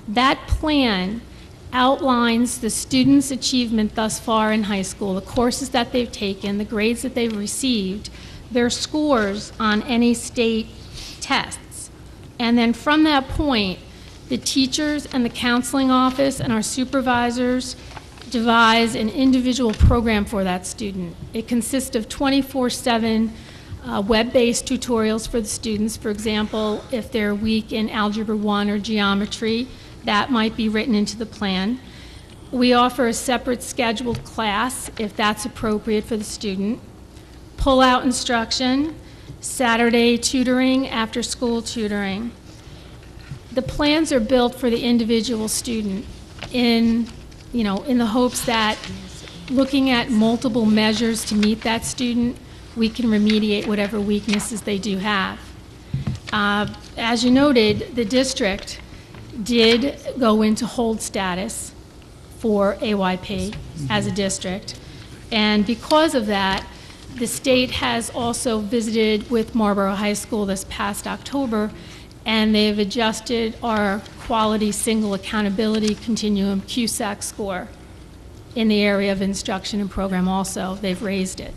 That plan outlines the students' achievement thus far in high school, the courses that they've taken, the grades that they've received, their scores on any state tests. And then from that point, the teachers and the counseling office and our supervisors devise an individual program for that student. It consists of 24/7 web-based tutorials for the students. For example, if they're weak in Algebra 1 or geometry, that might be written into the plan. We offer a separate scheduled class if that's appropriate for the student. Pull-out instruction, Saturday tutoring, after-school tutoring. The plans are built for the individual student in the hopes that looking at multiple measures to meet that student, we can remediate whatever weaknesses they do have. As you noted, the district did go into hold status for AYP as a district. And because of that, the state has also visited with Marlboro High School this past October, and they've adjusted our quality single accountability continuum QSAC score in the area of instruction and program also. They've raised it.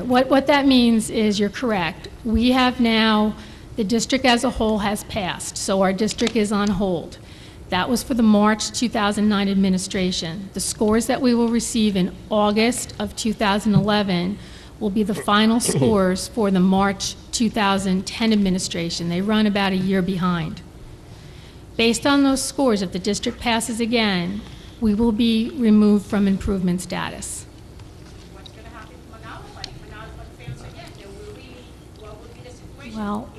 What that means is you're correct. We have now, the district as a whole has passed, so our district is on hold. That was for the March 2009 administration. The scores that we will receive in August of 2011 will be the final scores for the March 2010 administration. They run about a year behind. Based on those scores, if the district passes again, we will be removed from improvement status. Well,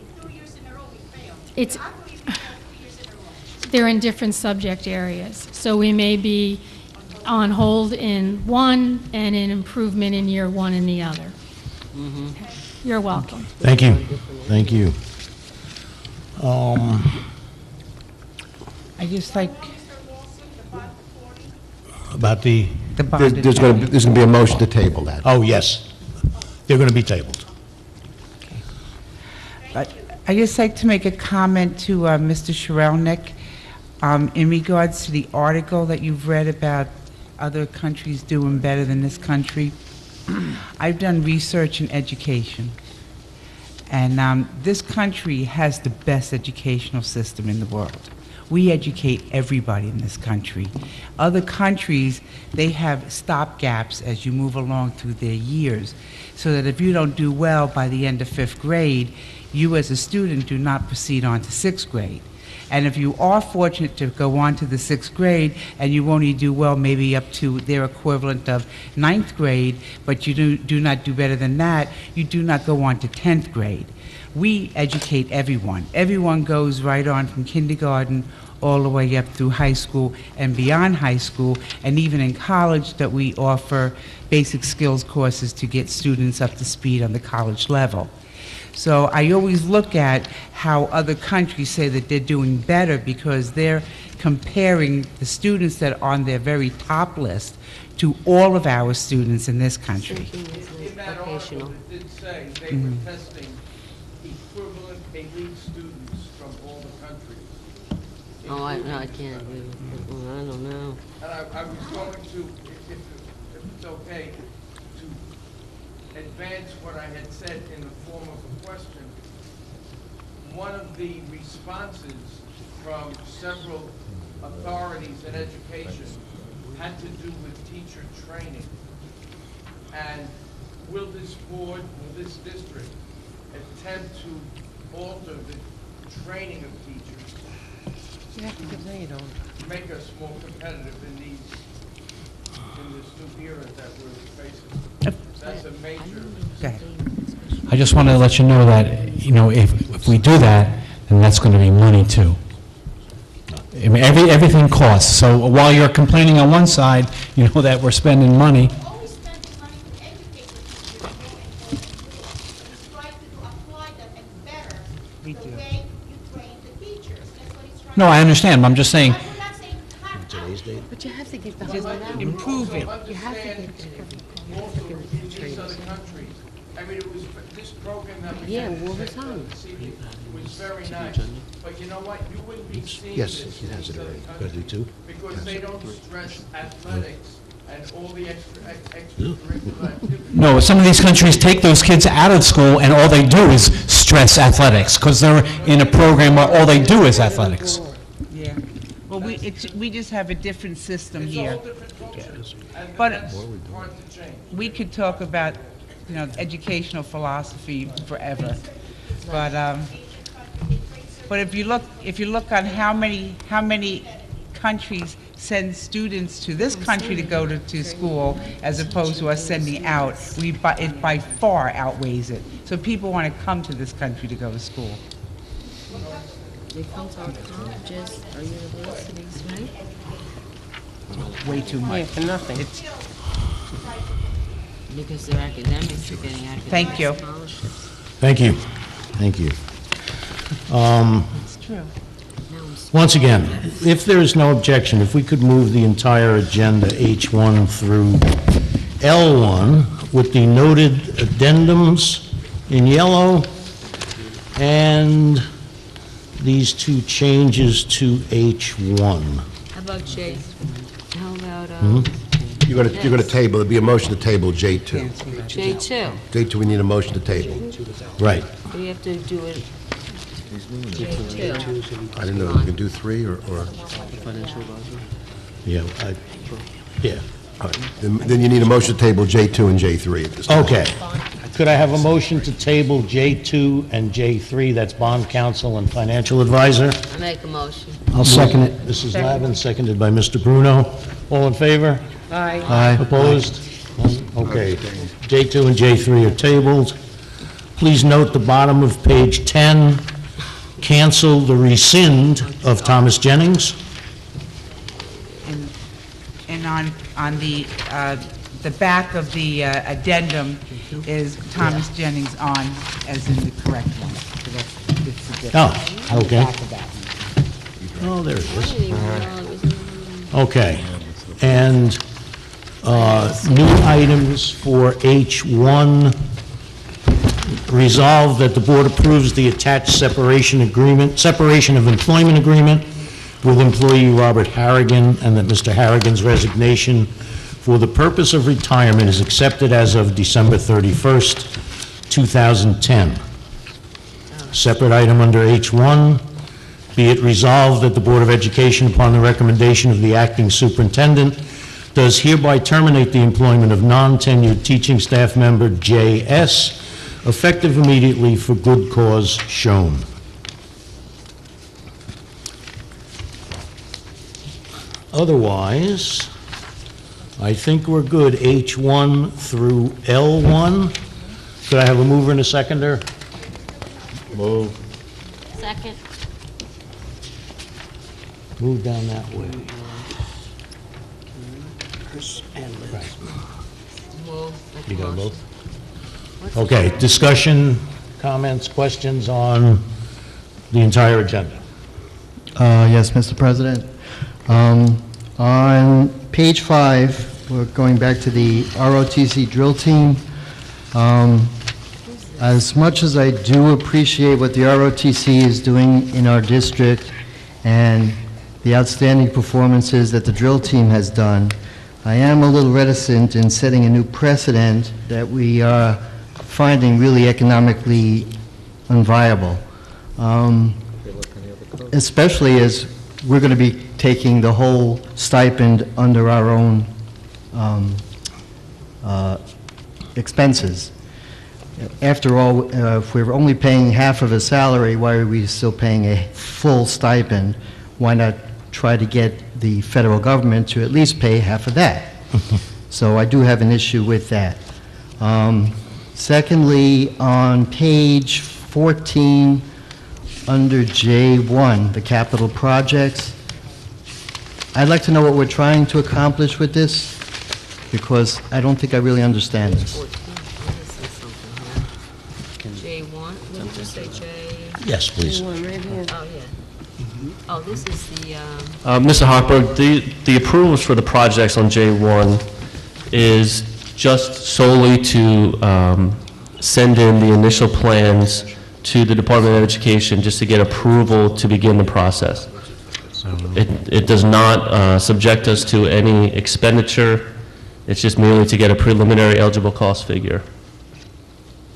they're in different subject areas. So we may be on hold in one and in improvement in year one in the other. Mm-hmm. Okay. You're welcome. Thank you. Thank you. I just like about the there's going to be a motion to table that. Oh yes, they're going to be tabled. I just like to make a comment to Mr. Sherelnik in regards to the article that you've read about other countries doing better than this country. I've done research in education, and this country has the best educational system in the world. We educate everybody in this country. Other countries, they have stopgaps as you move along through their years, so that if you don't do well by the end of 5th grade, you as a student do not proceed on to 6th grade. And if you are fortunate to go on to the 6th grade and you only do well maybe up to their equivalent of 9th grade, but you do not do better than that, you do not go on to 10th grade. We educate everyone. Everyone goes right on from kindergarten all the way up through high school and beyond high school, and even in college that we offer basic skills courses to get students up to speed on the college level. So I always look at how other countries say that they're doing better because they're comparing the students that are on their very top list to all of our students in this country. In that article, it did say they were testing equivalent elite students from all the countries. Oh, I can't agree with that one. I don't know. And I was going to, if it's okay, to advance what I had said in the form of a question. One of the responses from several authorities in education had to do with teacher training. And will this board, will this district attempt to alter the training of teachers to make us more competitive in this new era that we're facing? That's a major. Okay. I just want to let you know that, if we do that, then that's going to be money too. I mean, everything costs. So while you're complaining on one side, you know that we're spending money. Always spending money to educate the teachers who go into the schools. He's trying to apply them and better the way you train the teachers. That's what he's trying No, I understand, but I'm just saying, We're not saying cut out. But you have to get behind that. Improve it. You have to get Also, in these other countries, I mean, it was, this program that we Yeah, had all the this time. was very nice. But you know what, you wouldn't be seeing Yes, this he in has these it other already. countries. Gotta do two? Because they don't stress athletics and all the extracurricular activities. no, some of these countries take those kids out of school and all they do is stress athletics because they're in a program where all they do is athletics. Yeah. Well, we just have a different system It's here. all different cultures, and But- that's hard to change. We could talk about, educational philosophy forever. But if you look on how many countries send students to this country to go to school as opposed to us sending out, it by far outweighs it. So people want to come to this country to go to school. They come to our colleges, our universities, right? Way too much. Yeah, for nothing. It's- Because their academics are getting academic Thank you. scholarships. Thank you. Thank you. It's true. Once again, if there is no objection, if we could move the entire agenda, H1 through L1, with the noted addendums in yellow, and these two changes to H1. How about J? How about, You're going to table, there'll be a motion to table J2. J2? J2, we need a motion to table. Right. We have to do it, J2. I didn't know, we can do 3 or? Yeah, yeah. Then you need a motion to table J2 and J3 at this time. Okay. Could I have a motion to table J2 and J3? That's bond counsel and financial advisor. I make a motion. I'll second it. Mrs. Lavin, seconded by Mr. Bruno. All in favor? Aye. Opposed? None? Okay. J2 and J3 are tabled. Please note the bottom of page 10, cancel the rescind of Thomas Jennings. And on the back of the addendum is Thomas Jennings on as in the correct one. So it's the difference. Oh, okay. Back of that one. Oh, there it I is. didn't even know it was in the- Okay. And new items for H1, resolve that the board approves the attached separation of employment agreement with employee Robert Harrigan, and that Mr. Harrigan's resignation for the purpose of retirement is accepted as of December 31st, 2010. Separate item under H1, be it resolved that the Board of Education, upon the recommendation of the acting superintendent, does hereby terminate the employment of non-tenured teaching staff member J.S., effective immediately for good cause shown. Otherwise, I think we're good, H1 through L1. Could I have a mover and a seconder? Move. Second. Move down that way. Move. Make a You got them motion. both? Okay, discussion, comments, questions on the entire agenda? Yes, Mr. President. On page 5, we're going back to the ROTC drill team. As much as I do appreciate what the ROTC is doing in our district and the outstanding performances that the drill team has done, I am a little reticent in setting a new precedent that we are finding really economically unviable. Especially as we're going to be taking the whole stipend under our own expenses. After all, if we're only paying half of a salary, why are we still paying a full stipend? Why not try to get the federal government to at least pay half of that? So I do have an issue with that. Secondly, on page 14, under J1, the capital projects, I'd like to know what we're trying to accomplish with this, because I don't think I really understand this. 14, what is this something here? J1, what did you say, J? Yes, please. Oh, yeah. Oh, this is the, Mr. Hochberg, the approvals for the projects on J1 is just solely to send in the initial plans to the Department of Education just to get approval to begin the process. It does not subject us to any expenditure. It's just merely to get a preliminary eligible cost figure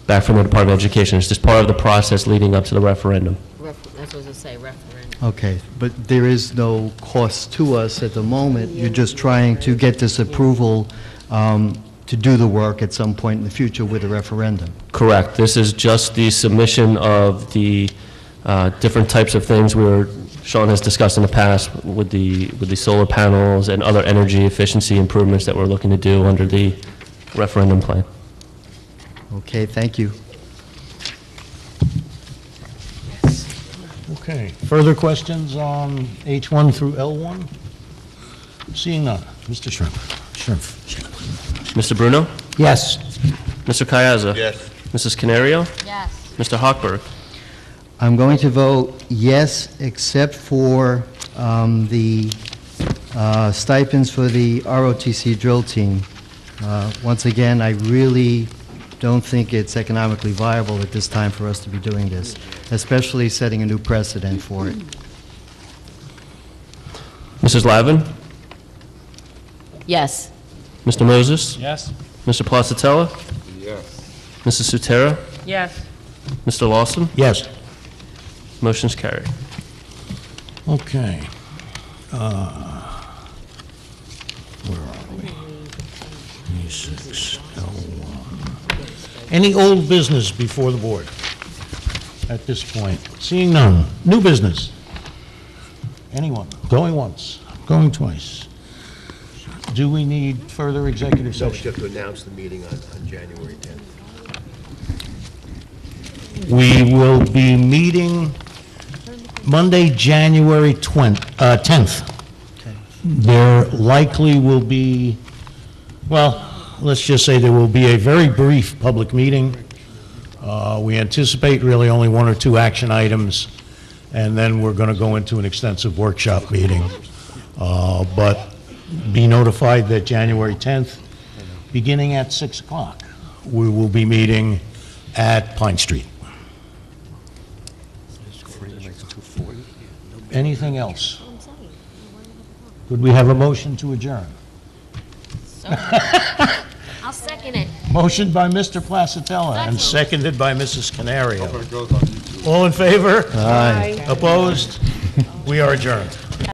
back from the Department of Education. It's just part of the process leading up to the referendum. that's what I say, referendum. Okay, but there is no cost to us at the moment. You're just trying to get this approval to do the work at some point in the future with a referendum. Correct. This is just the submission of the different types of things Sean has discussed in the past with the solar panels and other energy efficiency improvements that we're looking to do under the referendum plan. Okay, thank you. Okay, further questions on H1 through L1? Seeing none. Mr. Shrimp. Mr. Bruno? Yes. Mr. Kayaza? Yes. Mrs. Canario? Yes. Mr. Hochberg? I'm going to vote yes, except for the stipends for the ROTC drill team. Once again, I really don't think it's economically viable at this time for us to be doing this, especially setting a new precedent for it. Mrs. Lavin? Yes. Mr. Moses? Yes. Mr. Placatella? Yes. Mrs. Sutera? Yes. Mr. Lawson? Yes. Motion's carried. Okay. Where are we? E6, L1. Any old business before the board at this point? Seeing none. New business? Anyone? Going once, going twice. Do we need further executive No, we session? have to announce the meeting on January 10th. We will be meeting Monday, January 10th. There likely will be, well, let's just say there will be a very brief public meeting. We anticipate really only 1 or 2 action items, and then we're going to go into an extensive workshop meeting. But be notified that January 10th, beginning at 6 o'clock, we will be meeting at Pine Street. Anything else? Could we have a motion to adjourn? I'll second it. Motion by Mr. Placatella and seconded by Mrs. Canario. All in favor? Aye. Opposed? We are adjourned.